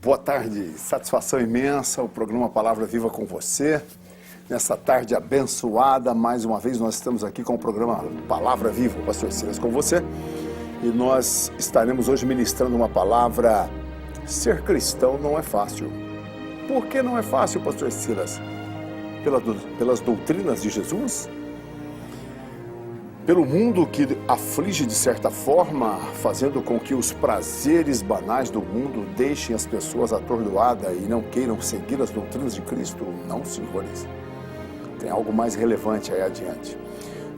Boa tarde, satisfação imensa, o programa Palavra Viva com você. Nessa tarde abençoada, mais uma vez nós estamos aqui com o programa Palavra Viva, o pastor Silas com você. E nós estaremos hoje ministrando uma palavra: ser cristão não é fácil. Por que não é fácil, pastor Silas? Pelas doutrinas de Jesus? Pelo mundo que aflige de certa forma, fazendo com que os prazeres banais do mundo deixem as pessoas atordoadas e não queiram seguir as doutrinas de Cristo? Não, senhores. Tem algo mais relevante aí adiante.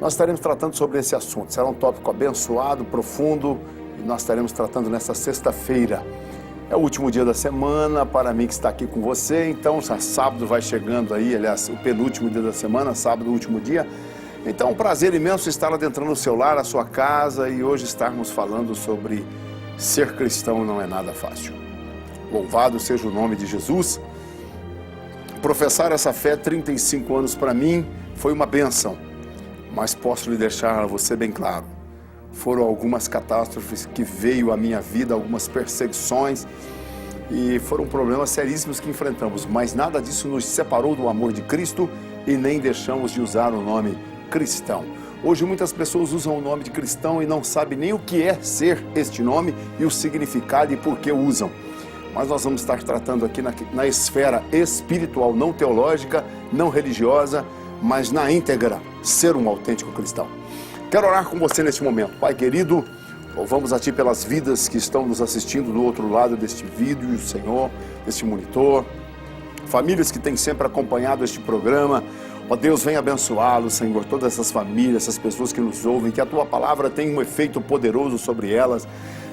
Nós estaremos tratando sobre esse assunto. Será um tópico abençoado, profundo, e nós estaremos tratando nesta sexta-feira. É o último dia da semana, para mim que está aqui com você, então sábado vai chegando aí, aliás, o penúltimo dia da semana, sábado, o último dia. Então, um prazer imenso estar adentrando o seu lar, a sua casa, e hoje estarmos falando sobre ser cristão não é nada fácil. Louvado seja o nome de Jesus. Professar essa fé 35 anos para mim foi uma bênção, mas posso lhe deixar a você bem claro, foram algumas catástrofes que veio à minha vida, algumas perseguições, e foram problemas seríssimos que enfrentamos, mas nada disso nos separou do amor de Cristo e nem deixamos de usar o nome cristão. Hoje muitas pessoas usam o nome de cristão e não sabem nem o que é ser este nome e o significado e por que usam. Mas nós vamos estar tratando aqui na esfera espiritual, não teológica, não religiosa, mas na íntegra, ser um autêntico cristão. Quero orar com você neste momento. Pai querido, louvamos a Ti pelas vidas que estão nos assistindo do outro lado deste vídeo, Senhor, deste monitor, famílias que têm sempre acompanhado este programa. Ó Deus, venha abençoá-los, Senhor, todas essas famílias, essas pessoas que nos ouvem, que a Tua palavra tenha um efeito poderoso sobre elas,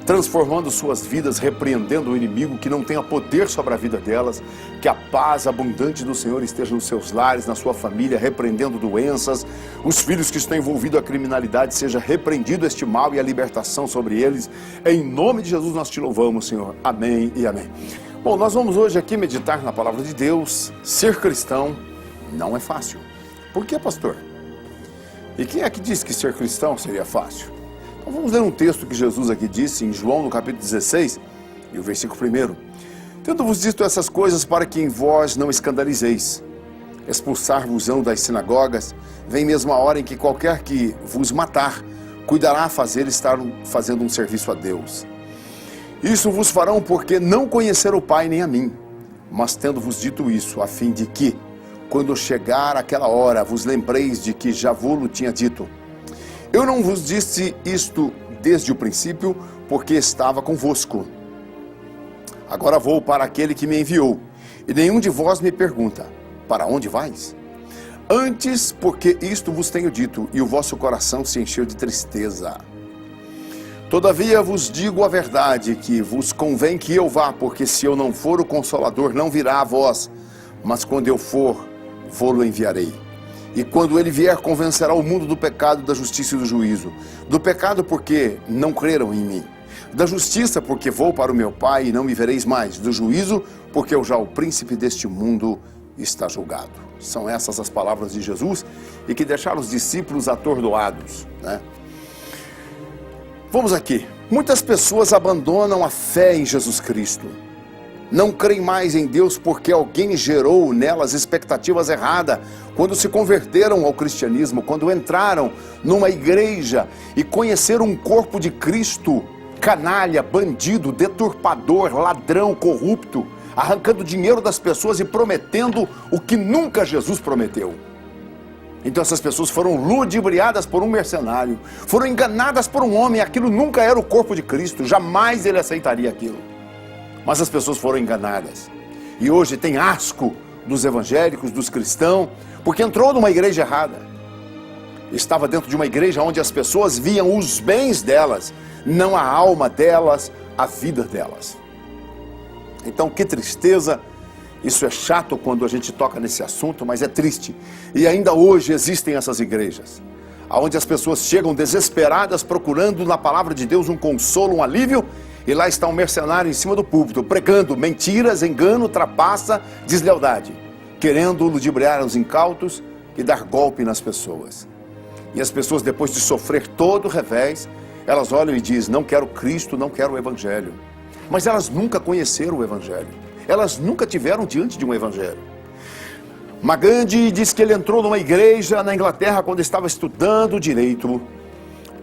transformando suas vidas, repreendendo o inimigo que não tenha poder sobre a vida delas, que a paz abundante do Senhor esteja nos seus lares, na sua família, repreendendo doenças, os filhos que estão envolvidos à criminalidade, seja repreendido este mal e a libertação sobre eles. Em nome de Jesus nós Te louvamos, Senhor. Amém e amém. Bom, nós vamos hoje aqui meditar na palavra de Deus. Ser cristão não é fácil. Por que, pastor? E quem é que disse que ser cristão seria fácil? Então vamos ler um texto que Jesus aqui disse em João, no capítulo 16, e o versículo 1. Tendo-vos dito essas coisas para que em vós não escandalizeis, expulsar-vos-ão das sinagogas, vem mesmo a hora em que qualquer que vos matar, cuidará a fazer estar fazendo um serviço a Deus. Isso vos farão porque não conheceram o Pai nem a mim, mas tendo-vos dito isso, a fim de que, quando chegar aquela hora, vos lembreis de que já vos tinha dito. Eu não vos disse isto desde o princípio, porque estava convosco. Agora vou para aquele que me enviou, e nenhum de vós me pergunta, para onde vais? Antes, porque isto vos tenho dito, e o vosso coração se encheu de tristeza. Todavia vos digo a verdade, que vos convém que eu vá, porque se eu não for, o Consolador não virá a vós, mas quando eu for, vou-lo enviarei. E quando ele vier, convencerá o mundo do pecado, da justiça e do juízo. Do pecado, porque não creram em mim. Da justiça, porque vou para o meu Pai e não me vereis mais. Do juízo, porque já o príncipe deste mundo está julgado. São essas as palavras de Jesus e que deixaram os discípulos atordoados, né? Vamos aqui. Muitas pessoas abandonam a fé em Jesus Cristo. Não creem mais em Deus porque alguém gerou nelas expectativas erradas quando se converteram ao cristianismo, quando entraram numa igreja e conheceram um corpo de Cristo canalha, bandido, deturpador, ladrão, corrupto, arrancando dinheiro das pessoas e prometendo o que nunca Jesus prometeu. Então essas pessoas foram ludibriadas por um mercenário, foram enganadas por um homem, aquilo nunca era o corpo de Cristo, jamais ele aceitaria aquilo. Mas as pessoas foram enganadas. E hoje tem asco dos evangélicos, dos cristãos, porque entrou numa igreja errada. Estava dentro de uma igreja onde as pessoas viam os bens delas, não a alma delas, a vida delas. Então que tristeza, isso é chato quando a gente toca nesse assunto, mas é triste. E ainda hoje existem essas igrejas, onde as pessoas chegam desesperadas procurando na palavra de Deus um consolo, um alívio, e lá está um mercenário em cima do púlpito, pregando mentiras, engano, trapaça, deslealdade, querendo ludibriar os incautos e dar golpe nas pessoas. E as pessoas, depois de sofrer todo o revés, elas olham e dizem, não quero Cristo, não quero o Evangelho. Mas elas nunca conheceram o Evangelho. elas nunca tiveram diante de um evangelho. Gandhi diz que ele entrou numa igreja na Inglaterra quando estava estudando direito,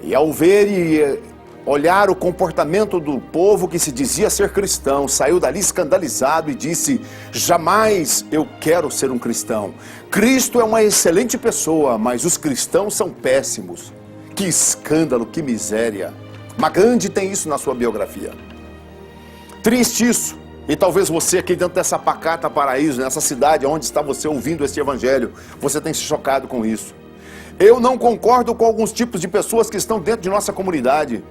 e ao ver e olhar o comportamento do povo que se dizia ser cristão, saiu dali escandalizado e disse: jamais eu quero ser um cristão. Cristo é uma excelente pessoa, mas os cristãos são péssimos. Que escândalo, que miséria. Gandhi tem isso na sua biografia. Triste isso. E talvez você aqui dentro dessa pacata paraíso, nessa cidade onde está você ouvindo este evangelho, você tem se chocado com isso. Eu não concordo com alguns tipos de pessoas que estão dentro de nossa comunidade.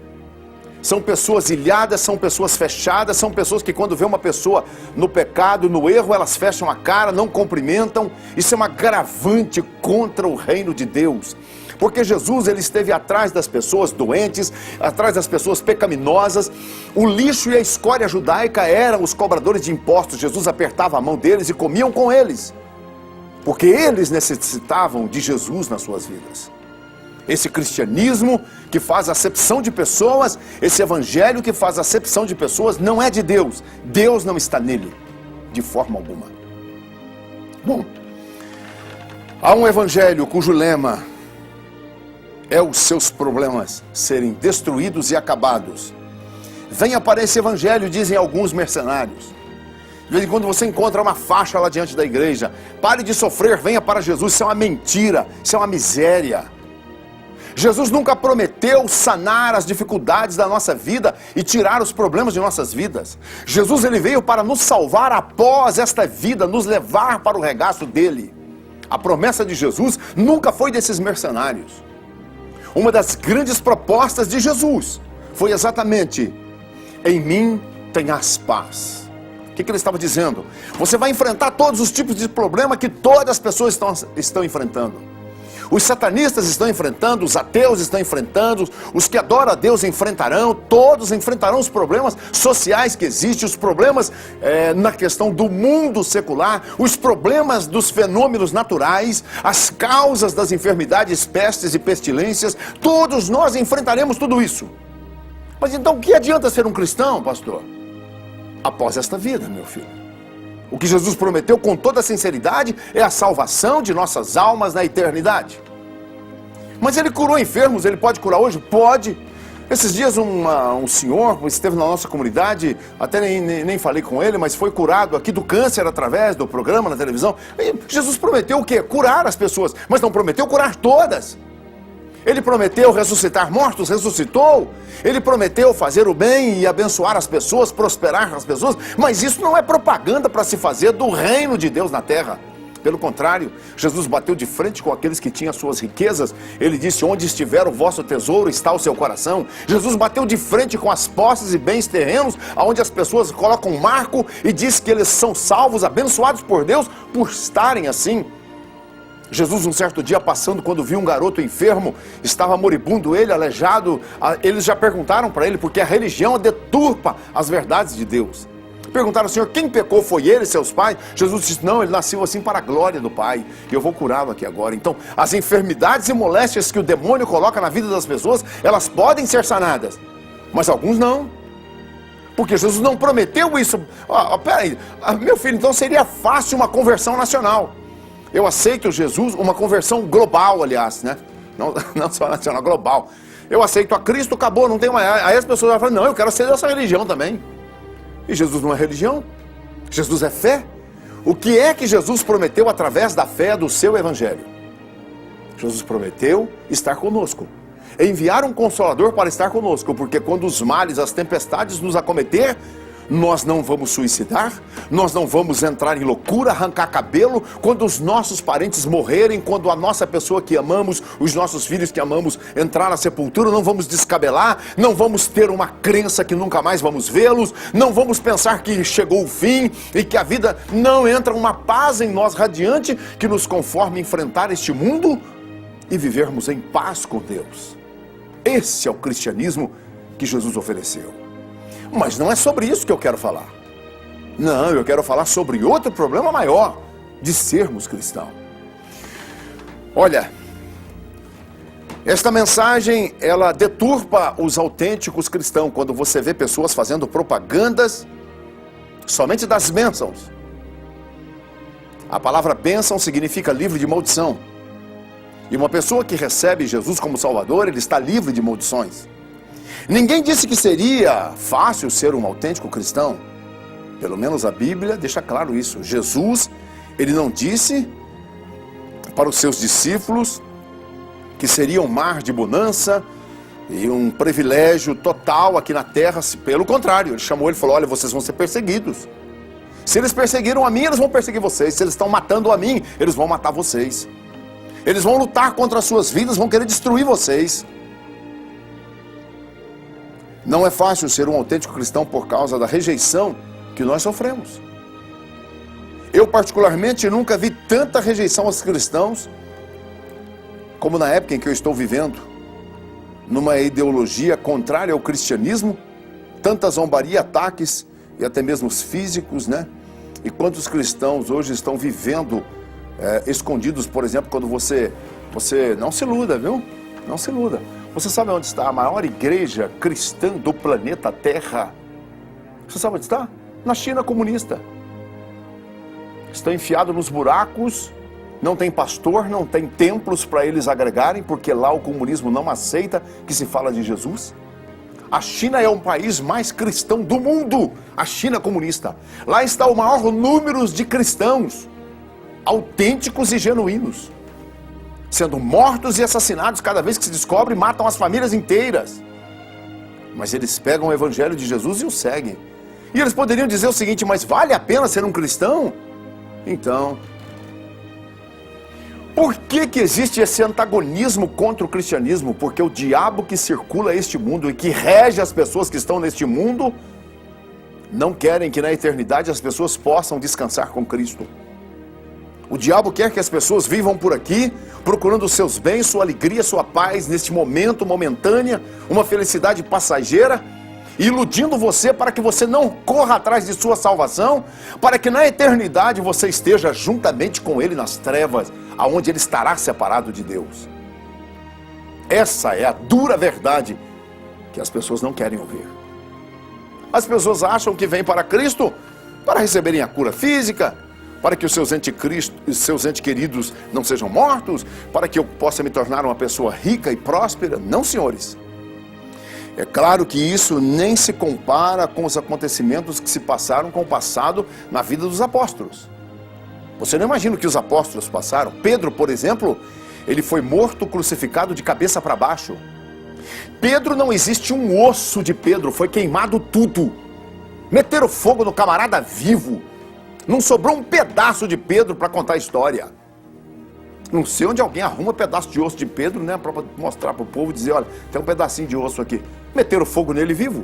São pessoas ilhadas, são pessoas fechadas, são pessoas que quando vê uma pessoa no pecado, no erro, elas fecham a cara, não cumprimentam. Isso é um agravante contra o reino de Deus. Porque Jesus, ele esteve atrás das pessoas doentes, atrás das pessoas pecaminosas. O lixo e a escória judaica eram os cobradores de impostos. Jesus apertava a mão deles e comiam com eles, porque eles necessitavam de Jesus nas suas vidas. Esse cristianismo que faz acepção de pessoas, esse evangelho que faz acepção de pessoas, não é de Deus. Deus não está nele, de forma alguma. Bom, há um evangelho cujo lema é os seus problemas serem destruídos e acabados. Venha para esse evangelho, dizem alguns mercenários. De vez em quando você encontra uma faixa lá diante da igreja: pare de sofrer, venha para Jesus. Isso é uma mentira, isso é uma miséria. Jesus nunca prometeu sanar as dificuldades da nossa vida e tirar os problemas de nossas vidas. Jesus, ele veio para nos salvar após esta vida, nos levar para o regaço dele. A promessa de Jesus nunca foi desses mercenários. Uma das grandes propostas de Jesus foi exatamente: em mim tenhas paz. O que ele estava dizendo? Você vai enfrentar todos os tipos de problema que todas as pessoas estão enfrentando. Os satanistas estão enfrentando, os ateus estão enfrentando, os que adoram a Deus enfrentarão, todos enfrentarão os problemas sociais que existem, os problemas na questão do mundo secular, os problemas dos fenômenos naturais, as causas das enfermidades, pestes e pestilências. Todos nós enfrentaremos tudo isso. Mas então o que adianta ser um cristão, pastor? Após esta vida, meu filho. O que Jesus prometeu com toda sinceridade é a salvação de nossas almas na eternidade. Mas ele curou enfermos, ele pode curar hoje? Pode. Esses dias um senhor esteve na nossa comunidade, até nem falei com ele, mas foi curado aqui do câncer através do programa na televisão. E Jesus prometeu o quê? Curar as pessoas, mas não prometeu curar todas. Ele prometeu ressuscitar mortos, ressuscitou. Ele prometeu fazer o bem e abençoar as pessoas, prosperar as pessoas. Mas isso não é propaganda para se fazer do reino de Deus na terra. Pelo contrário, Jesus bateu de frente com aqueles que tinham suas riquezas. Ele disse: onde estiver o vosso tesouro, está o seu coração. Jesus bateu de frente com as posses e bens terrenos, onde as pessoas colocam um marco e diz que eles são salvos, abençoados por Deus, por estarem assim. Jesus, um certo dia passando, quando viu um garoto enfermo, estava moribundo, ele aleijado, eles já perguntaram para ele, porque a religião deturpa as verdades de Deus. Perguntaram: Senhor, quem pecou? Foi ele, seus pais? Jesus disse: não, ele nasceu assim para a glória do Pai, e eu vou curá-lo aqui agora. Então, as enfermidades e moléstias que o demônio coloca na vida das pessoas, elas podem ser sanadas, mas alguns não. Porque Jesus não prometeu isso. Peraí, meu filho, então seria fácil uma conversão nacional. Eu aceito Jesus, uma conversão global, aliás, né? Não só nacional, global. Eu aceito a Cristo, acabou, não tem mais. Aí as pessoas vão falar: não, eu quero ser dessa religião também. E Jesus não é religião, Jesus é fé. O que é que Jesus prometeu através da fé do seu evangelho? Jesus prometeu estar conosco, enviar um consolador para estar conosco, porque quando os males, as tempestades nos acometer, nós não vamos suicidar, nós não vamos entrar em loucura, arrancar cabelo. Quando os nossos parentes morrerem, quando a nossa pessoa que amamos, os nossos filhos que amamos, entrar na sepultura, não vamos descabelar, não vamos ter uma crença que nunca mais vamos vê-los, não vamos pensar que chegou o fim e que a vida não entra uma paz em nós radiante que nos conforme enfrentar este mundo e vivermos em paz com Deus. Esse é o cristianismo que Jesus ofereceu. Mas não é sobre isso que eu quero falar. Não, eu quero falar sobre outro problema maior de sermos cristãos. Olha, esta mensagem, ela deturpa os autênticos cristãos. Quando você vê pessoas fazendo propagandas somente das bênçãos. A palavra bênção significa livre de maldição. E uma pessoa que recebe Jesus como Salvador, ele está livre de maldições. Ninguém disse que seria fácil ser um autêntico cristão. Pelo menos a Bíblia deixa claro isso. Jesus, ele não disse para os seus discípulos que seria um mar de bonança e um privilégio total aqui na terra. Pelo contrário, ele chamou, ele falou, olha, vocês vão ser perseguidos. Se eles perseguiram a mim, eles vão perseguir vocês. Se eles estão matando a mim, eles vão matar vocês. Eles vão lutar contra as suas vidas, vão querer destruir vocês. Não é fácil ser um autêntico cristão por causa da rejeição que nós sofremos. Eu particularmente nunca vi tanta rejeição aos cristãos como na época em que eu estou vivendo, numa ideologia contrária ao cristianismo, tanta zombaria, ataques e até mesmo os físicos, né? E quantos cristãos hoje estão vivendo escondidos, por exemplo, quando você não se iluda, viu? Não se iluda. Você sabe onde está a maior igreja cristã do planeta Terra? Você sabe onde está? Na China comunista. Estão enfiados nos buracos, não tem pastor, não tem templos para eles agregarem, porque lá o comunismo não aceita que se fala de Jesus. A China é o país mais cristão do mundo, a China comunista. Lá está o maior número de cristãos, autênticos e genuínos, sendo mortos e assassinados cada vez que se descobre, matam as famílias inteiras. Mas eles pegam o evangelho de Jesus e o seguem. E eles poderiam dizer o seguinte, mas vale a pena ser um cristão? Então, por que existe esse antagonismo contra o cristianismo? Porque o diabo que circula este mundo e que rege as pessoas que estão neste mundo, não querem que na eternidade as pessoas possam descansar com Cristo. O diabo quer que as pessoas vivam por aqui, procurando os seus bens, sua alegria, sua paz, neste momento momentânea, uma felicidade passageira, iludindo você para que você não corra atrás de sua salvação, para que na eternidade você esteja juntamente com ele nas trevas, aonde ele estará separado de Deus. Essa é a dura verdade que as pessoas não querem ouvir. As pessoas acham que vêm para Cristo para receberem a cura física, para que os seus entes queridos não sejam mortos, para que eu possa me tornar uma pessoa rica e próspera. Não, senhores. É claro que isso nem se compara com os acontecimentos que se passaram com o passado na vida dos apóstolos. Você não imagina o que os apóstolos passaram? Pedro, por exemplo, ele foi morto, crucificado de cabeça para baixo. Pedro, não existe um osso de Pedro, foi queimado tudo. Meteram fogo no camarada vivo. Não sobrou um pedaço de Pedro para contar a história. Não sei onde alguém arruma um pedaço de osso de Pedro, né, para mostrar para o povo, dizer, olha, tem um pedacinho de osso aqui. Meteram fogo nele vivo.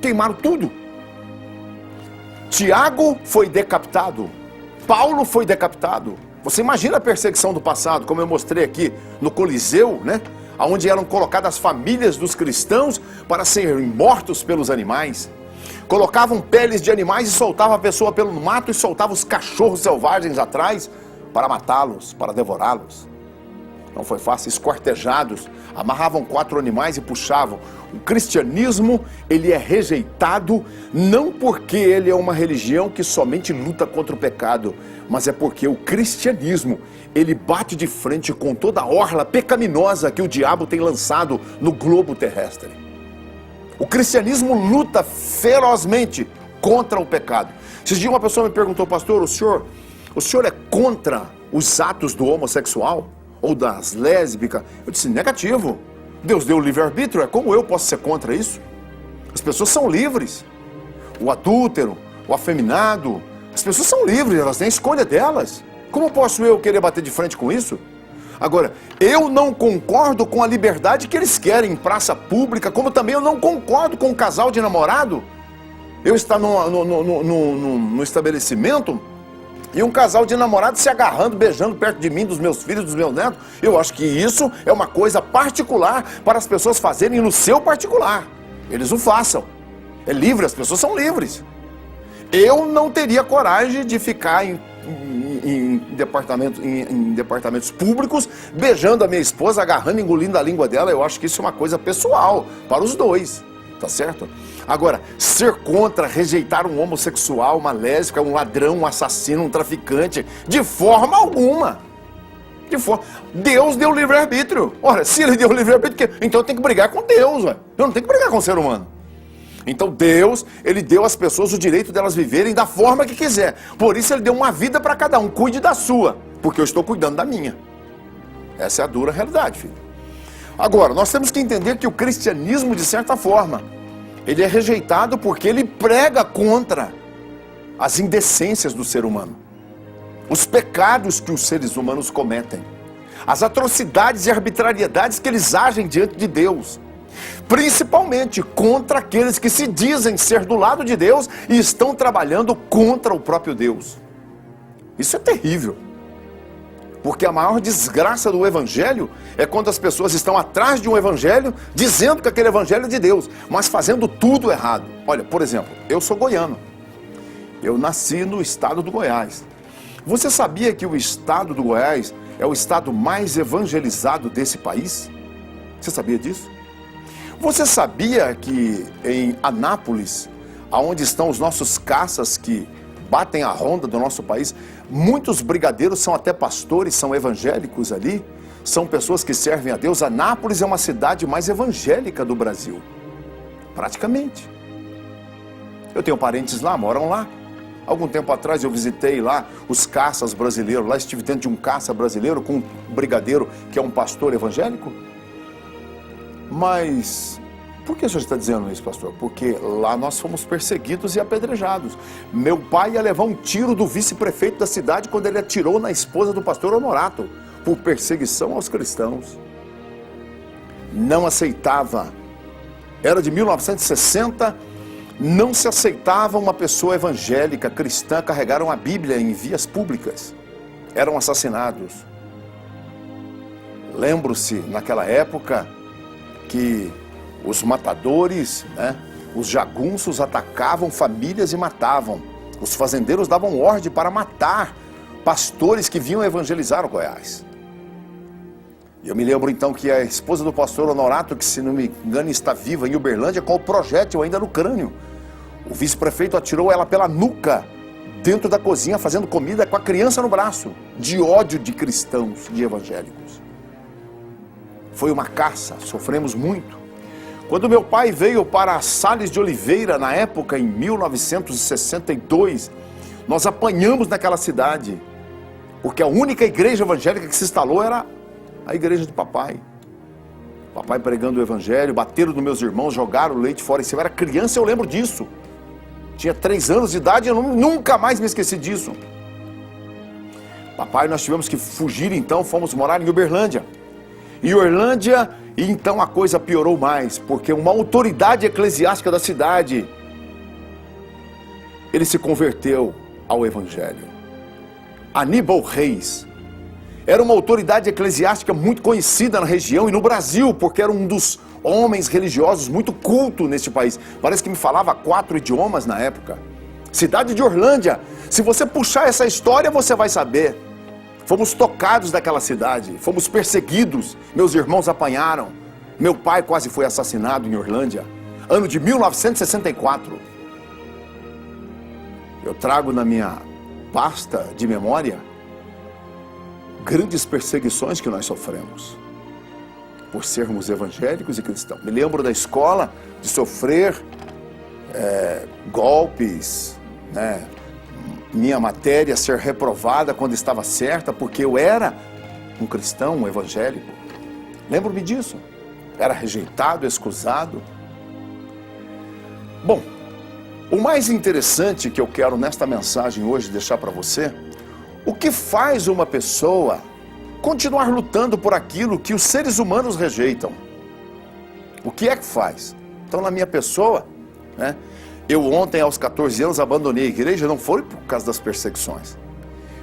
Queimaram tudo. Tiago foi decapitado. Paulo foi decapitado. Você imagina a perseguição do passado, como eu mostrei aqui no Coliseu, né? Onde eram colocadas as famílias dos cristãos para serem mortos pelos animais. Colocavam peles de animais e soltavam a pessoa pelo mato e soltavam os cachorros selvagens atrás para matá-los, para devorá-los. Não foi fácil, esquartejados, amarravam 4 animais e puxavam. O cristianismo, ele é rejeitado não porque ele é uma religião que somente luta contra o pecado, mas é porque o cristianismo, ele bate de frente com toda a orla pecaminosa que o diabo tem lançado no globo terrestre. O cristianismo luta ferozmente contra o pecado. Esses dias uma pessoa me perguntou, pastor, o senhor é contra os atos do homossexual? Ou das lésbicas? Eu disse, negativo. Deus deu o livre-arbítrio, é como eu posso ser contra isso? As pessoas são livres. O adúltero, o afeminado, as pessoas são livres, elas têm a escolha delas. Como posso eu querer bater de frente com isso? Agora, eu não concordo com a liberdade que eles querem em praça pública, como também eu não concordo com um casal de namorado. Eu estar no estabelecimento e um casal de namorados se agarrando, beijando perto de mim, dos meus filhos, dos meus netos. Eu acho que isso é uma coisa particular para as pessoas fazerem no seu particular. Eles o façam. É livre, as pessoas são livres. Eu não teria coragem de ficar em departamentos públicos, beijando a minha esposa, agarrando, engolindo a língua dela. Eu acho que isso é uma coisa pessoal, para os dois. Tá certo? Agora, ser contra, rejeitar um homossexual, uma lésbica, um ladrão, um assassino, um traficante, de forma alguma. Deus deu livre-arbítrio. Ora, se ele deu livre-arbítrio, então eu tenho que brigar com Deus, ué. Eu não tenho que brigar com o ser humano. Então Deus, ele deu às pessoas o direito delas viverem da forma que quiser. Por isso ele deu uma vida para cada um. Cuide da sua, porque eu estou cuidando da minha. Essa é a dura realidade, filho. Agora, nós temos que entender que o cristianismo, de certa forma, ele é rejeitado porque ele prega contra as indecências do ser humano, os pecados que os seres humanos cometem, as atrocidades e arbitrariedades que eles agem diante de Deus, principalmente contra aqueles que se dizem ser do lado de Deus e estão trabalhando contra o próprio Deus. Isso é terrível. Porque a maior desgraça do evangelho é quando as pessoas estão atrás de um evangelho, dizendo que aquele evangelho é de Deus, mas fazendo tudo errado. Olha, por exemplo, eu sou goiano. Eu nasci no estado do Goiás. Você sabia que o estado do Goiás é o estado mais evangelizado desse país? Você sabia disso? Você sabia que em Anápolis, onde estão os nossos caças que batem a ronda do nosso país, muitos brigadeiros são até pastores, são evangélicos ali, são pessoas que servem a Deus. Anápolis é uma cidade mais evangélica do Brasil, praticamente. Eu tenho parentes lá, moram lá. Algum tempo atrás eu visitei lá os caças brasileiros, lá estive dentro de um caça brasileiro com um brigadeiro que é um pastor evangélico. Mas por que o senhor está dizendo isso, pastor? Porque lá nós fomos perseguidos e apedrejados. Meu pai ia levar um tiro do vice-prefeito da cidade quando ele atirou na esposa do pastor Honorato, por perseguição aos cristãos. Não aceitava. Era de 1960, não se aceitava uma pessoa evangélica, cristã, carregar uma Bíblia em vias públicas. Eram assassinados. Lembro-se, naquela época, que os matadores, os jagunços atacavam famílias e matavam. Os fazendeiros davam ordem para matar pastores que vinham evangelizar o Goiás. E eu me lembro então que a esposa do pastor Honorato, que se não me engano está viva em Uberlândia, com o projétil ainda no crânio. O vice-prefeito atirou ela pela nuca, dentro da cozinha, fazendo comida com a criança no braço, de ódio de cristãos, de evangélicos. Foi uma caça, sofremos muito. Quando meu pai veio para Sales de Oliveira, na época, em 1962, nós apanhamos naquela cidade, porque a única igreja evangélica que se instalou era a igreja do papai. Papai pregando o evangelho, bateram nos meus irmãos, jogaram o leite fora. Se eu era criança, eu lembro disso. Tinha 3 anos de idade e eu nunca mais me esqueci disso. Papai, nós tivemos que fugir então, fomos morar em Uberlândia. Em Uberlândia, e então a coisa piorou mais, porque uma autoridade eclesiástica da cidade, ele se converteu ao evangelho. Aníbal Reis era uma autoridade eclesiástica muito conhecida na região e no Brasil, porque era um dos homens religiosos muito culto neste país. Parece que me falava 4 idiomas na época. Cidade de Orlândia, se você puxar essa história, você vai saber. Fomos tocados daquela cidade, fomos perseguidos, meus irmãos apanharam. Meu pai quase foi assassinado em Orlândia, ano de 1964. Eu trago na minha pasta de memória grandes perseguições que nós sofremos por sermos evangélicos e cristãos. Me lembro da escola de sofrer golpes, minha matéria ser reprovada quando estava certa, porque eu era um cristão, um evangélico. Lembro-me disso. Era rejeitado, escusado. Bom, o mais interessante que eu quero nesta mensagem hoje deixar para você, o que faz uma pessoa continuar lutando por aquilo que os seres humanos rejeitam? O que é que faz? Então, na minha pessoa, eu ontem, aos 14 anos, abandonei a igreja, não foi por causa das perseguições.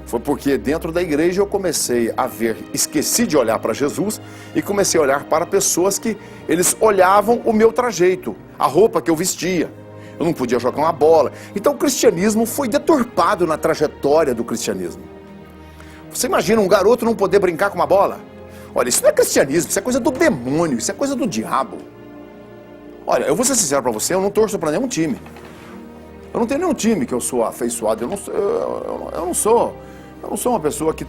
Foi porque dentro da igreja eu comecei a ver, esqueci de olhar para Jesus e comecei a olhar para pessoas que eles olhavam o meu trajeto, a roupa que eu vestia. Eu não podia jogar uma bola. Então o cristianismo foi deturpado na trajetória do cristianismo. Você imagina um garoto não poder brincar com uma bola? Olha, isso não é cristianismo, isso é coisa do demônio, isso é coisa do diabo. Olha, eu vou ser sincero para você, eu não torço para nenhum time. Eu não tenho nenhum time que eu sou afeiçoado, eu não sou uma pessoa que...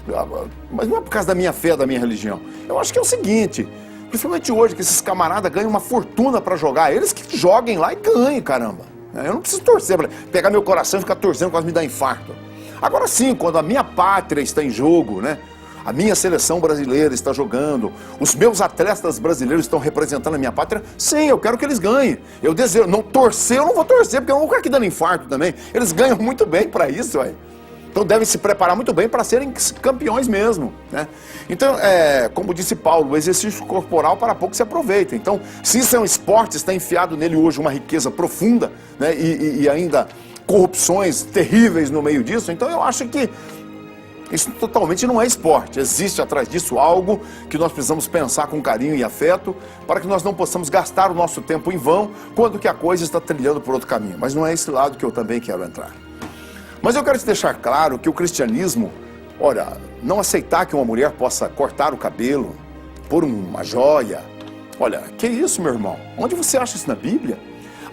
Mas não é por causa da minha fé, da minha religião. Eu acho que é o seguinte, principalmente hoje, que esses camaradas ganham uma fortuna para jogar, eles que joguem lá e ganhem, caramba. Eu não preciso torcer, para pegar meu coração e ficar torcendo, quase me dar infarto. Agora sim, quando a minha pátria está em jogo, né? A minha seleção brasileira está jogando, os meus atletas brasileiros estão representando a minha pátria, sim, eu quero que eles ganhem. Eu desejo, não torcer, eu não vou torcer, porque eu não vou ficar aqui dando infarto também. Eles ganham muito bem para isso, ué. Então devem se preparar muito bem para serem campeões mesmo, né? Então, como disse Paulo, o exercício corporal para pouco se aproveita. Então, se isso é um esporte, está enfiado nele hoje uma riqueza profunda, né? E ainda corrupções terríveis no meio disso, então eu acho que isso totalmente não é esporte. Existe atrás disso algo que nós precisamos pensar com carinho e afeto para que nós não possamos gastar o nosso tempo em vão quando que a coisa está trilhando por outro caminho. Mas não é esse lado que eu também quero entrar. Mas eu quero te deixar claro que o cristianismo, olha, não aceitar que uma mulher possa cortar o cabelo, pôr uma joia. Olha, que isso, meu irmão? Onde você acha isso na Bíblia?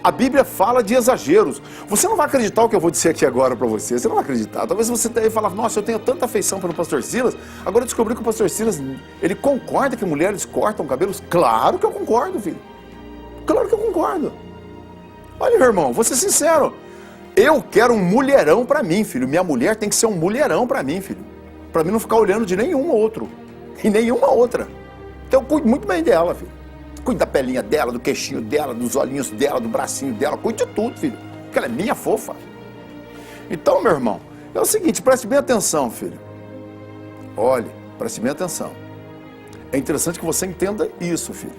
A Bíblia fala de exageros. Você não vai acreditar o que eu vou dizer aqui agora para você. Você não vai acreditar. Talvez você tenha falado, nossa, eu tenho tanta afeição pelo pastor Silas. Agora eu descobri que o pastor Silas, ele concorda que mulheres cortam cabelos. Claro que eu concordo, filho. Claro que eu concordo. Olha, meu irmão, vou ser sincero. Eu quero um mulherão para mim, filho. Minha mulher tem que ser um mulherão para mim, filho. Para mim não ficar olhando de nenhum outro. E nenhuma outra. Então eu cuido muito bem dela, filho. Cuide da pelinha dela, do queixinho dela, dos olhinhos dela, do bracinho dela. Cuide de tudo, filho. Porque ela é minha fofa. Então, meu irmão, é o seguinte, preste bem atenção, filho. Olhe, preste bem atenção. É interessante que você entenda isso, filho.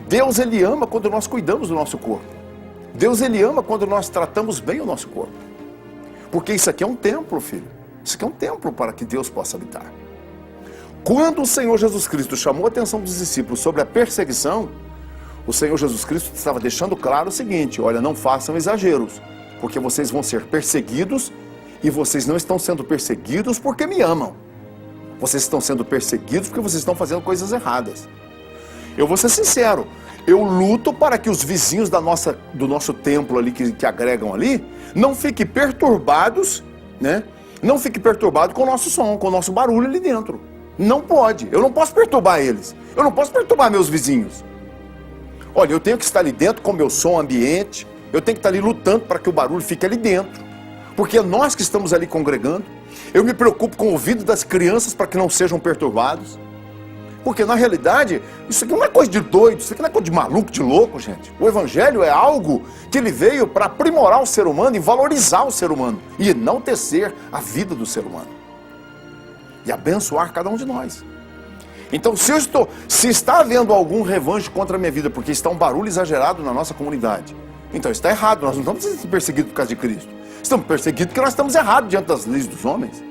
Deus, Ele ama quando nós cuidamos do nosso corpo. Deus, Ele ama quando nós tratamos bem o nosso corpo. Porque isso aqui é um templo, filho. Isso aqui é um templo para que Deus possa habitar. Quando o Senhor Jesus Cristo chamou a atenção dos discípulos sobre a perseguição, o Senhor Jesus Cristo estava deixando claro o seguinte, olha, não façam exageros, porque vocês vão ser perseguidos e vocês não estão sendo perseguidos porque me amam. Vocês estão sendo perseguidos porque vocês estão fazendo coisas erradas. Eu vou ser sincero, eu luto para que os vizinhos do nosso templo ali, que agregam ali, não fiquem perturbados, né? Não fiquem perturbados com o nosso som, com o nosso barulho ali dentro. Não pode, eu não posso perturbar eles, eu não posso perturbar meus vizinhos. Olha, eu tenho que estar ali dentro com o meu som ambiente, eu tenho que estar ali lutando para que o barulho fique ali dentro, porque é nós que estamos ali congregando. Eu me preocupo com o ouvido das crianças para que não sejam perturbados, porque na realidade, isso aqui não é coisa de doido, isso aqui não é coisa de maluco, de louco, gente. O Evangelho é algo que ele veio para aprimorar o ser humano e valorizar o ser humano, e enaltecer a vida do ser humano. E abençoar cada um de nós. Então, se está havendo algum revanche contra a minha vida, porque está um barulho exagerado na nossa comunidade, então está errado, nós não estamos sendo perseguidos por causa de Cristo. Estamos perseguidos porque nós estamos errados diante das leis dos homens.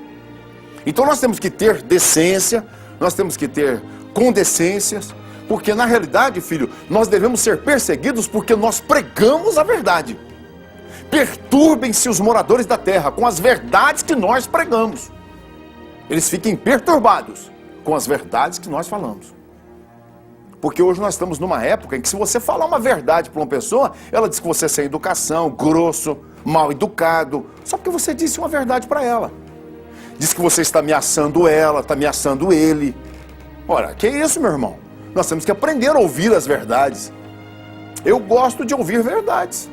Então nós temos que ter decência, nós temos que ter condescências, porque na realidade, filho, nós devemos ser perseguidos porque nós pregamos a verdade. Perturbem-se os moradores da terra com as verdades que nós pregamos. Eles fiquem perturbados com as verdades que nós falamos. Porque hoje nós estamos numa época em que se você falar uma verdade para uma pessoa, ela diz que você é sem educação, grosso, mal educado, só porque você disse uma verdade para ela. Diz que você está ameaçando ela, está ameaçando ele. Ora, que isso, meu irmão? Nós temos que aprender a ouvir as verdades. Eu gosto de ouvir verdades.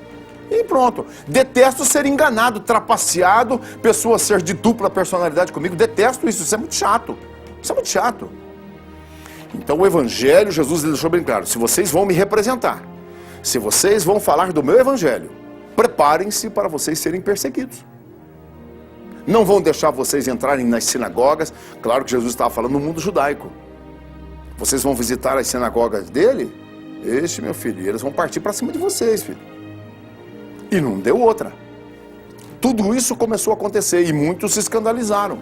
E pronto. Detesto ser enganado, trapaceado, pessoa ser de dupla personalidade comigo. Detesto isso, isso é muito chato. Isso é muito chato. Então o Evangelho, Jesus deixou bem claro, se vocês vão me representar, se vocês vão falar do meu Evangelho, preparem-se para vocês serem perseguidos. Não vão deixar vocês entrarem nas sinagogas. Claro que Jesus estava falando no mundo judaico. Vocês vão visitar as sinagogas dele? Meu filho, eles vão partir para cima de vocês, filho. E não deu outra. Tudo isso começou a acontecer e muitos se escandalizaram.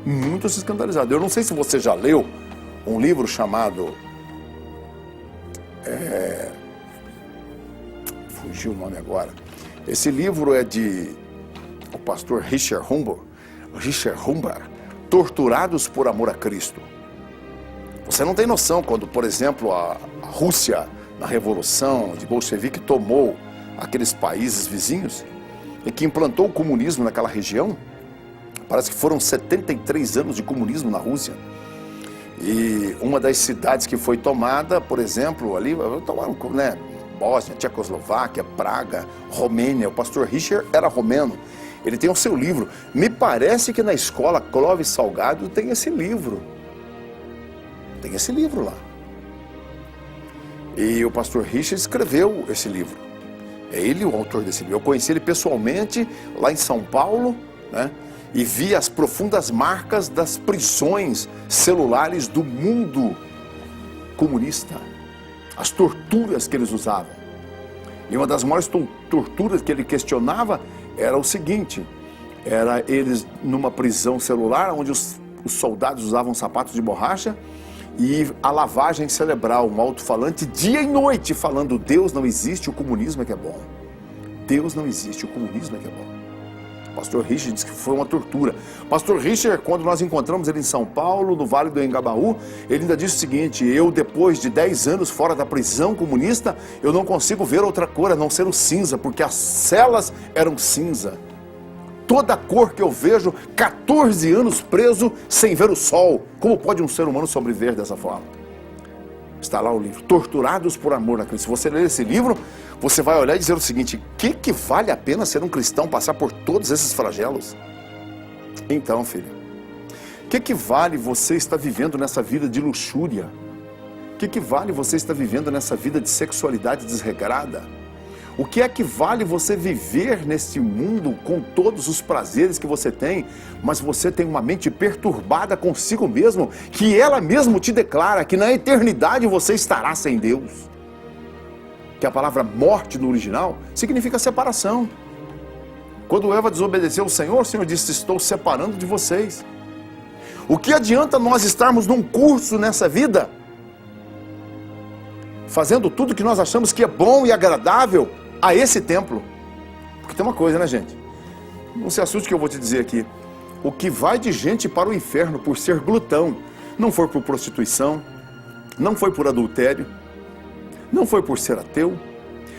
Muitos se escandalizaram. Eu não sei se você já leu um livro chamado... Fugiu o nome agora. Esse livro é de o pastor Richard Humber, Torturados por Amor a Cristo. Você não tem noção quando, por exemplo, a Rússia na Revolução de Bolchevique, tomou aqueles países vizinhos e que implantou o comunismo naquela região. Parece que foram 73 anos de comunismo na Rússia. E uma das cidades que foi tomada, por exemplo, ali, tomaram, né, Bósnia, Tchecoslováquia, Praga, Romênia. O pastor Richard era romeno. Ele tem o seu livro. Me parece que na escola Clóvis Salgado tem esse livro. Tem esse livro lá. E o pastor Richard escreveu esse livro. É ele o autor desse livro. Eu conheci ele pessoalmente lá em São Paulo, né? E vi as profundas marcas das prisões celulares do mundo comunista. As torturas que eles usavam. E uma das maiores torturas que ele questionava era o seguinte: era eles numa prisão celular, onde os soldados usavam sapatos de borracha, e a lavagem cerebral, um alto-falante dia e noite falando: Deus não existe, o comunismo é que é bom. Deus não existe, o comunismo é que é bom. O pastor Richard disse que foi uma tortura. O pastor Richard, quando nós encontramos ele em São Paulo, no Vale do Engabaú, ele ainda disse o seguinte: eu, depois de 10 anos fora da prisão comunista, eu não consigo ver outra cor a não ser o cinza, porque as celas eram cinza. Toda cor que eu vejo, 14 anos preso sem ver o sol. Como pode um ser humano sobreviver dessa forma? Está lá o livro, Torturados por Amor a Cristo. Se você ler esse livro, você vai olhar e dizer o seguinte: que vale a pena ser um cristão, passar por todos esses flagelos? Então, filho, que vale você estar vivendo nessa vida de luxúria? Que vale você estar vivendo nessa vida de sexualidade desregrada? O que é que vale você viver neste mundo com todos os prazeres que você tem, mas você tem uma mente perturbada consigo mesmo, que ela mesmo te declara que na eternidade você estará sem Deus? Que a palavra morte no original significa separação. Quando Eva desobedeceu ao Senhor, o Senhor disse: estou separando de vocês. O que adianta nós estarmos num curso nessa vida, fazendo tudo que nós achamos que é bom e agradável a esse templo? Porque tem uma coisa, né, gente? Não se assuste que eu vou te dizer aqui. O que vai de gente para o inferno por ser glutão, não foi por prostituição, não foi por adultério, não foi por ser ateu,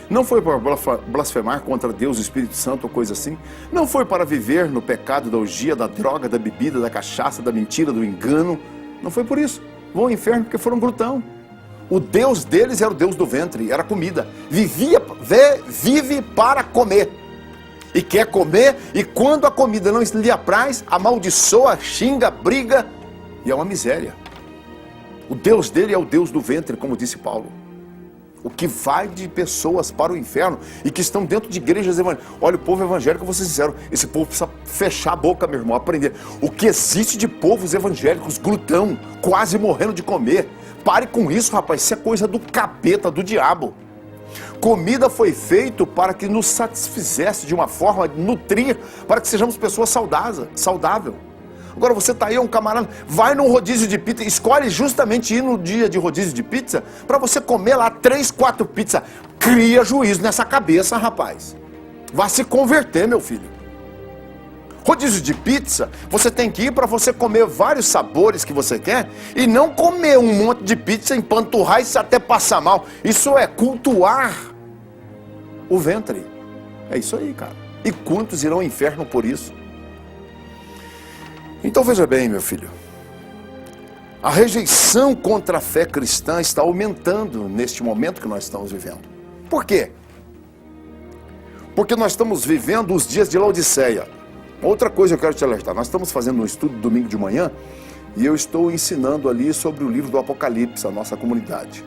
não foi para blasfemar contra Deus, o Espírito Santo ou coisa assim, não foi para viver no pecado da orgia, da droga, da bebida, da cachaça, da mentira, do engano. Não foi por isso. Vão ao inferno porque foram glutão. O Deus deles era o Deus do ventre, era comida. Vive para comer. E quer comer, e quando a comida não lhe apraz, amaldiçoa, xinga, briga, e é uma miséria. O Deus dele é o Deus do ventre, como disse Paulo. O que vai de pessoas para o inferno e que estão dentro de igrejas evangélicas. Olha, o povo evangélico, vou ser sincero, esse povo precisa fechar a boca, meu irmão, aprender. O que existe de povos evangélicos glutão, quase morrendo de comer. Pare com isso, rapaz, isso é coisa do capeta, do diabo. Comida foi feito para que nos satisfizesse de uma forma de nutrir, para que sejamos pessoas saudáveis. Agora você está aí, um camarada, vai num rodízio de pizza, escolhe justamente ir no dia de rodízio de pizza, para você comer lá 3, 4 pizzas. Cria juízo nessa cabeça, rapaz. Vá se converter, meu filho. Rodízio de pizza, você tem que ir para você comer vários sabores que você quer e não comer um monte de pizza, empanturrar e até passar mal. Isso é cultuar o ventre. É isso aí, cara. E quantos irão ao inferno por isso? Então veja bem, meu filho. A rejeição contra a fé cristã está aumentando neste momento que nós estamos vivendo. Por quê? Porque nós estamos vivendo os dias de Laodiceia. Outra coisa eu quero te alertar, nós estamos fazendo um estudo domingo de manhã e eu estou ensinando ali sobre o livro do Apocalipse, a nossa comunidade.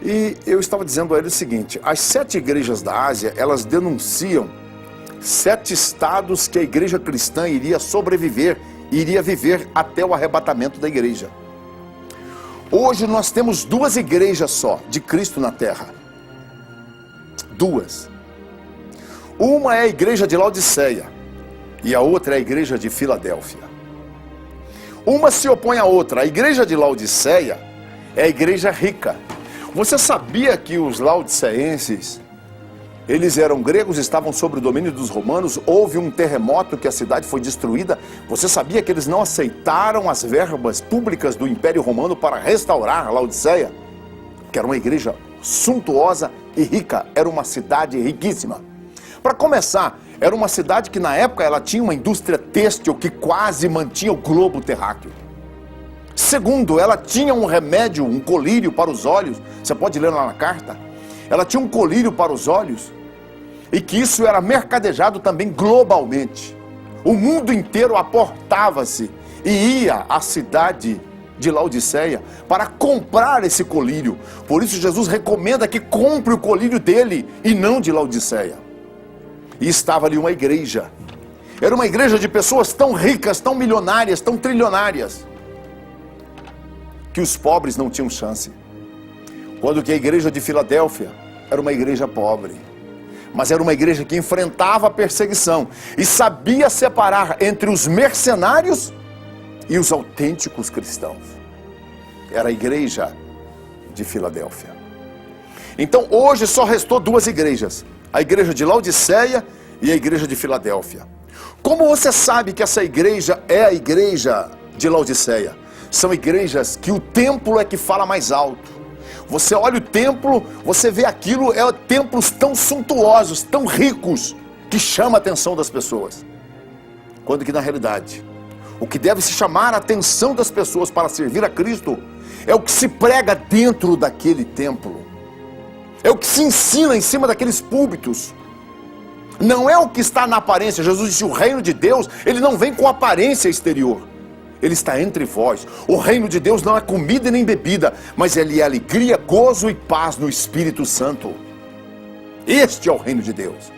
E eu estava dizendo a ele o seguinte: as 7 igrejas da Ásia, elas denunciam 7 estados que a igreja cristã iria sobreviver, iria viver até o arrebatamento da igreja. Hoje nós temos 2 igrejas só de Cristo na terra. 2. Uma é a igreja de Laodiceia e a outra é a igreja de Filadélfia. Uma se opõe à outra. A igreja de Laodiceia é a igreja rica. Você sabia que os laodiceenses, eles eram gregos, estavam sob o domínio dos romanos, houve um terremoto que a cidade foi destruída? Você sabia que eles não aceitaram as verbas públicas do Império Romano para restaurar Laodiceia? que era uma igreja suntuosa e rica, era uma cidade riquíssima. Para começar, era uma cidade que na época ela tinha uma indústria têxtil que quase mantinha o globo terráqueo. Segundo, ela tinha um remédio, um colírio para os olhos, você pode ler lá na carta, ela tinha um colírio para os olhos, e que isso era mercadejado também globalmente. O mundo inteiro aportava-se e ia à cidade de Laodiceia para comprar esse colírio. Por isso Jesus recomenda que compre o colírio dele e não de Laodiceia. E estava ali uma igreja. Era uma igreja de pessoas tão ricas, tão milionárias, tão trilionárias, que os pobres não tinham chance. Quando que a igreja de Filadélfia era uma igreja pobre, mas era uma igreja que enfrentava a perseguição e sabia separar entre os mercenários e os autênticos cristãos. Era a igreja de Filadélfia. Então hoje só restou duas igrejas, a igreja de Laodiceia e a igreja de Filadélfia. Como você sabe que essa igreja é a igreja de Laodiceia? São igrejas que o templo é que fala mais alto. Você olha o templo, você vê aquilo, templos tão suntuosos, tão ricos, que chama a atenção das pessoas. Quando que na realidade, o que deve se chamar a atenção das pessoas para servir a Cristo, é o que se prega dentro daquele templo. É o que se ensina em cima daqueles púlpitos. Não é o que está na aparência. Jesus disse, o reino de Deus, ele não vem com aparência exterior. Ele está entre vós. O reino de Deus não é comida e nem bebida, mas ele é alegria, gozo e paz no Espírito Santo. Este é o reino de Deus.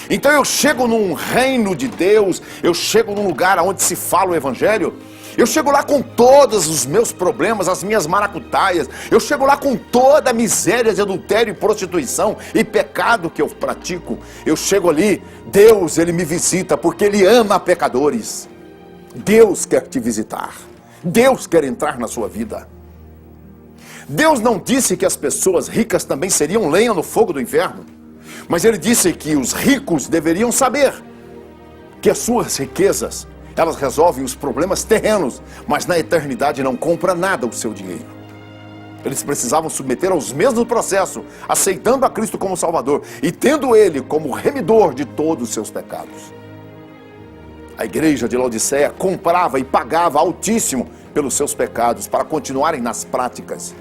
Então eu chego num reino de Deus, eu chego num lugar onde se fala o Evangelho, eu chego lá com todos os meus problemas, as minhas maracutaias, eu chego lá com toda a miséria de adultério e prostituição e pecado que eu pratico. Eu chego ali, Deus, ele me visita porque ele ama pecadores. Deus quer te visitar. Deus quer entrar na sua vida. Deus não disse que as pessoas ricas também seriam lenha no fogo do inferno, mas ele disse que os ricos deveriam saber que as suas riquezas, elas resolvem os problemas terrenos, mas na eternidade não compra nada o seu dinheiro. Eles precisavam submeter aos mesmos processos, aceitando a Cristo como Salvador e tendo ele como remidor de todos os seus pecados. A igreja de Laodiceia comprava e pagava altíssimo pelos seus pecados para continuarem nas práticas.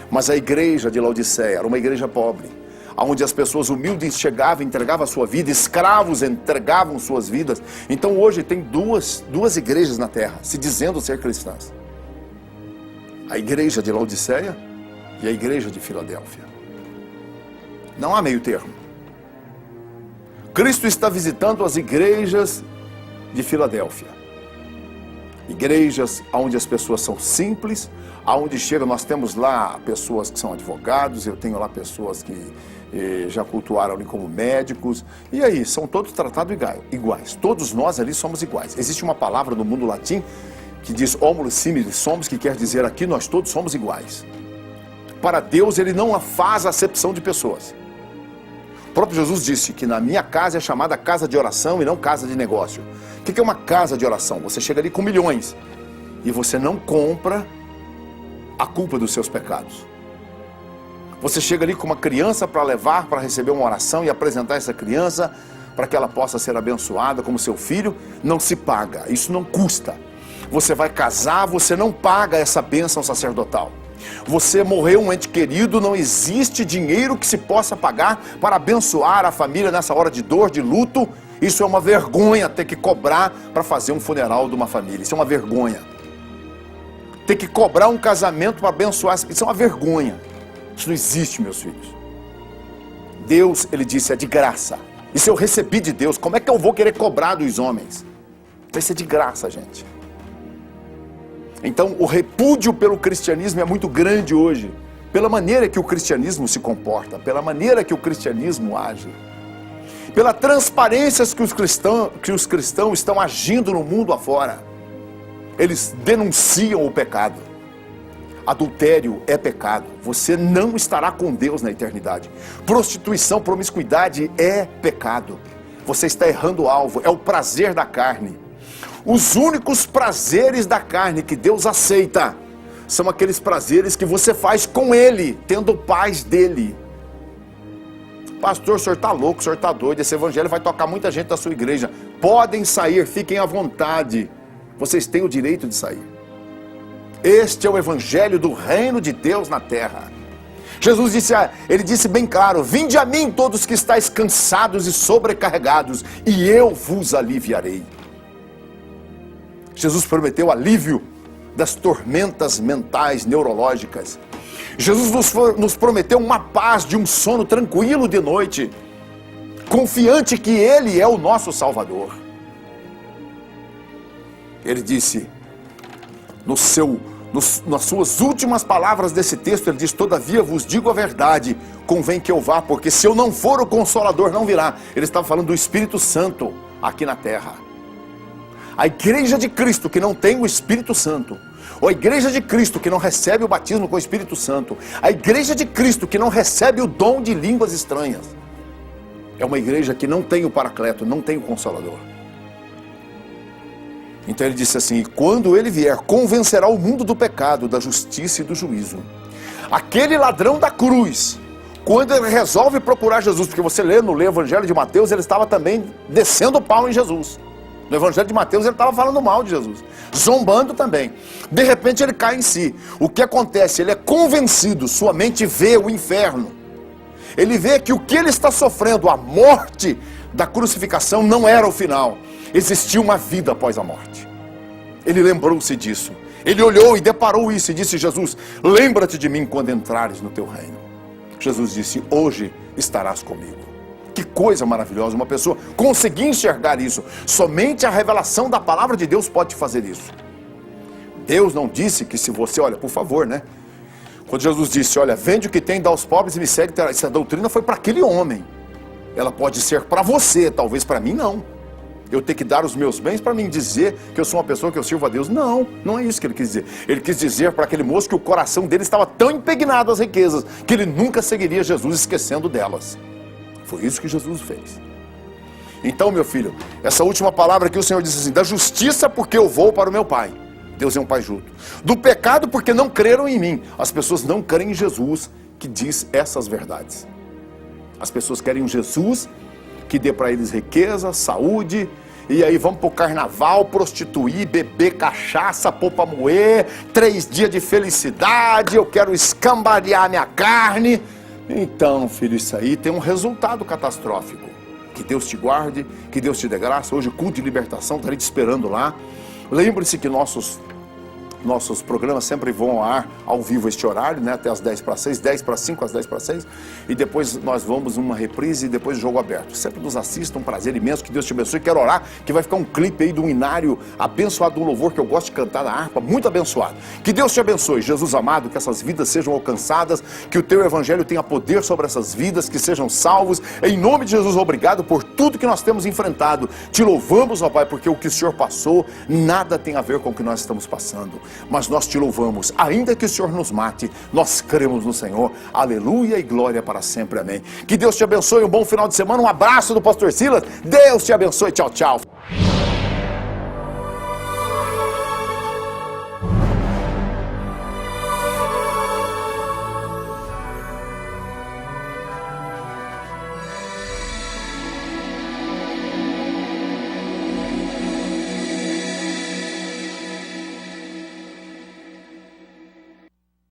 Mas a igreja de Laodiceia era uma igreja pobre, onde as pessoas humildes chegavam e entregavam a sua vida, escravos entregavam suas vidas. Então hoje tem duas igrejas na terra, se dizendo ser cristãs. A igreja de Laodiceia e a igreja de Filadélfia. Não há meio termo. Cristo está visitando as igrejas de Filadélfia. Igrejas onde as pessoas são simples, aonde chega, nós temos lá pessoas que são advogados, eu tenho lá pessoas que já cultuaram ali como médicos, e aí, são todos tratados iguais, todos nós ali somos iguais. Existe uma palavra no mundo latim que diz homo similis somos, que quer dizer aqui nós todos somos iguais. Para Deus ele não faz acepção de pessoas. O próprio Jesus disse que na minha casa é chamada casa de oração e não casa de negócio. O que é uma casa de oração? Você chega ali com milhões e você não compra a culpa dos seus pecados. Você chega ali com uma criança para levar, para receber uma oração e apresentar essa criança para que ela possa ser abençoada como seu filho. Não se paga, isso não custa. Você vai casar, você não paga essa bênção sacerdotal. Você morreu um ente querido, não existe dinheiro que se possa pagar para abençoar a família nessa hora de dor, de luto. Isso é uma vergonha ter que cobrar para fazer um funeral de uma família. Isso é uma vergonha. Ter que cobrar um casamento para abençoar, isso é uma vergonha. Isso não existe, meus filhos. Deus, ele disse, é de graça. E se eu recebi de Deus, como é que eu vou querer cobrar dos homens? Isso é de graça, gente. Então, o repúdio pelo cristianismo é muito grande hoje, pela maneira que o cristianismo se comporta, pela maneira que o cristianismo age, pela transparência que os cristãos estão agindo no mundo afora. Eles denunciam o pecado. Adultério é pecado. Você não estará com Deus na eternidade. Prostituição, promiscuidade é pecado. Você está errando o alvo, é o prazer da carne. Os únicos prazeres da carne que Deus aceita são aqueles prazeres que você faz com Ele, tendo paz dele. Pastor, o senhor está louco, o senhor está doido, esse evangelho vai tocar muita gente da sua igreja. Podem sair, fiquem à vontade. Vocês têm o direito de sair. Este é o evangelho do reino de Deus na terra. Jesus disse, ele disse bem claro: vinde a mim todos que estáis cansados e sobrecarregados, e eu vos aliviarei. Jesus prometeu alívio das tormentas mentais, neurológicas. Jesus nos prometeu uma paz de um sono tranquilo de noite, confiante que Ele é o nosso Salvador. Ele disse, nas suas últimas palavras desse texto, ele diz: todavia vos digo a verdade, convém que eu vá, porque se eu não for, o Consolador não virá. Ele estava falando do Espírito Santo aqui na terra. A igreja de Cristo que não tem o Espírito Santo, ou a igreja de Cristo que não recebe o batismo com o Espírito Santo, a igreja de Cristo que não recebe o dom de línguas estranhas, é uma igreja que não tem o Paracleto, não tem o Consolador. Então ele disse assim: quando ele vier, convencerá o mundo do pecado, da justiça e do juízo. Aquele ladrão da cruz, quando ele resolve procurar Jesus, porque você lê no Evangelho de Mateus, ele estava também descendo o pau em Jesus. No Evangelho de Mateus ele estava falando mal de Jesus, zombando também. De repente ele cai em si. O que acontece? Ele é convencido, sua mente vê o inferno. Ele vê que o que ele está sofrendo, a morte da crucificação, não era o final. Existia uma vida após a morte. Ele lembrou-se disso. Ele olhou e deparou isso e disse: Jesus, lembra-te de mim quando entrares no teu reino. Jesus disse: hoje estarás comigo. Que coisa maravilhosa, uma pessoa conseguir enxergar isso. Somente a revelação da palavra de Deus pode fazer isso. Deus não disse que se você, olha, por favor, né? Quando Jesus disse, olha, vende o que tem, dá aos pobres e me segue, essa doutrina foi para aquele homem. Ela pode ser para você, talvez para mim não. Eu ter que dar os meus bens para mim dizer que eu sou uma pessoa que eu sirvo a Deus. Não, não é isso que ele quis dizer. Ele quis dizer para aquele moço que o coração dele estava tão impregnado às riquezas que ele nunca seguiria Jesus esquecendo delas. Foi isso que Jesus fez. Então, meu filho, essa última palavra que o Senhor disse assim: da justiça, porque eu vou para o meu Pai. Deus é um Pai justo. Do pecado, porque não creram em mim. As pessoas não creem em Jesus que diz essas verdades. As pessoas querem um Jesus que dê para eles riqueza, saúde, e aí vamos para o carnaval, prostituir, beber cachaça, pôr para moer, 3 dias de felicidade, eu quero escambalear minha carne. Então, filho, isso aí tem um resultado catastrófico. Que Deus te guarde, que Deus te dê graça. Hoje, culto de libertação, estarei te esperando lá. Lembre-se que nossos programas sempre vão ao ar ao vivo este horário, né? Até as 10 para 6, 10 para 5, às 10 para 6. E depois nós vamos numa reprise e depois jogo aberto. Sempre nos assistam, um prazer imenso, que Deus te abençoe. Quero orar, que vai ficar um clipe aí do hinário abençoado, um louvor que eu gosto de cantar na harpa, muito abençoado. Que Deus te abençoe, Jesus amado, que essas vidas sejam alcançadas, que o teu evangelho tenha poder sobre essas vidas, que sejam salvos. Em nome de Jesus, obrigado por tudo que nós temos enfrentado. Te louvamos, ó Pai, porque o que o Senhor passou, nada tem a ver com o que nós estamos passando. Mas nós te louvamos, ainda que o Senhor nos mate, nós cremos no Senhor, aleluia e glória para sempre, amém. Que Deus te abençoe, um bom final de semana, um abraço do pastor Silas, Deus te abençoe, tchau, tchau.